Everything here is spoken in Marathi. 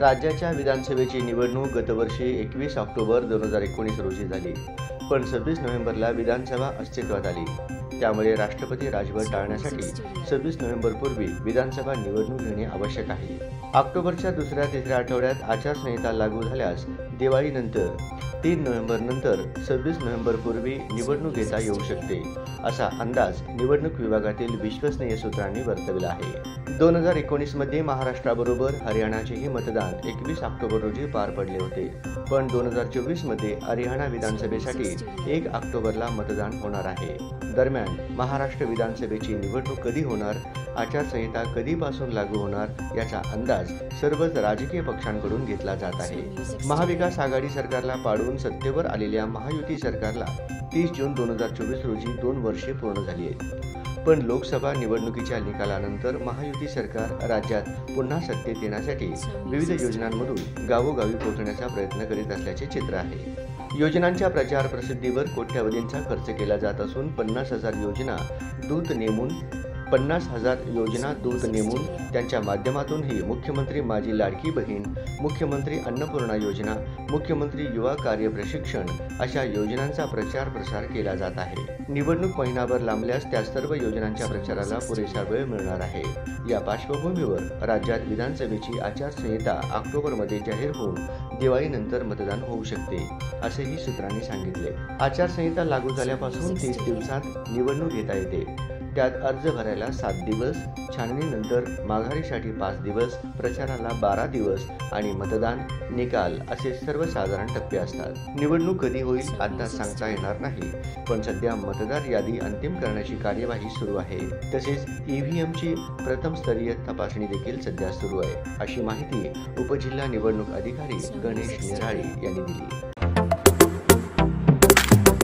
राज्याच्या विधानसभेची निवडणूक गतवर्षी 21 ऑक्टोबर 2019 रोजी झाली, पण 26 नोव्हेंबरला विधानसभा अस्तित्वात आली। त्यामुळे राष्ट्रपती राजवट टाळण्यासाठी 26 नोव्हेंबरपूर्वी विधानसभा निवडणूक घेणे आवश्यक आहे। ऑक्टोबरच्या दुसऱ्या-तिसऱ्या आठवड्यात आचारसंहिता लागू झाल्यास दिवाळीनंतर 3 नोव्हेंबरनंतर 26 नोव्हेंबरपूर्वी निवडणूक घेता येऊ शकते, असा अंदाज निवडणूक विभागातील विश्वसनीय सूत्रांनी वर्तवला आहे। 2019 मध्ये महाराष्ट्राबरोबर हरियाणाचेही मतदान 21 ऑक्टोबर रोजी पार पडले होते, पण 2024 मध्ये हरियाणा विधानसभेसाठी 1 ऑक्टोबरला मतदान होणार आहे। दरम्यान महाराष्ट्र विधानसभेची निवडणूक कधी होणार, आचारसंहिता कधीपासून लागू होणार याचा अंदाज सर्वच राजकीय पक्षांकडून घेतला जात आहे। महाविकास आघाडी सरकारला पाडून सत्तेवर आलेल्या महायुती सरकारला 30 जून 2024 रोजी 2 वर्षे पूर्ण झाली आहेत। पण लोकसभा निवडणुकीच्या निकालानंतर महायुती सरकार राज्यात पुन्हा सत्तेत येण्यासाठी विविध योजनांमधून गावोगावी पोहोचण्याचा प्रयत्न करीत असल्याचे चित्र आहे। योजनांच्या प्रचार प्रसिद्धीवर कोट्यवधींचा खर्च केला जात असून 50,000 योजना दूत नेमून त्यांच्या माध्यमातूनही मुख्यमंत्री माझी लाडकी बहीण, मुख्यमंत्री अन्नपूर्णा योजना, मुख्यमंत्री युवा कार्य प्रशिक्षण अशा योजनांचा प्रचार प्रसार केला जात आहे। निवडणूक महिनाभर लांबल्यास त्या सर्व योजनांच्या प्रचाराला पुरेसा वेळ मिळणार आहे। या पार्श्वभूमीवर राज्यात विधानसभेची आचारसंहिता ऑक्टोबरमध्ये जाहीर होऊन दिवाळीनंतर मतदान होऊ शकते, असेही सूत्रांनी सांगितले। आचारसंहिता लागू झाल्यापासून 30 दिवसात निवडणूक घेता येते। त्यात अर्ज भरायला 7 दिवस, छाननीनंतर माघारीसाठी 5 दिवस, प्रचाराला 12 दिवस आणि मतदान, निकाल असे सर्वसाधारण टप्पे असतात। निवडणूक कधी होईल आता सांगता येणार नाही, पण सध्या मतदार यादी अंतिम करण्याची कार्यवाही सुरू आहे। तसेच ईव्हीएमची प्रथम स्तरीय तपासणी देखील सध्या सुरू आहे, अशी माहिती उपजिल्हा निवडणूक अधिकारी गणेश निराळे यांनी दिली।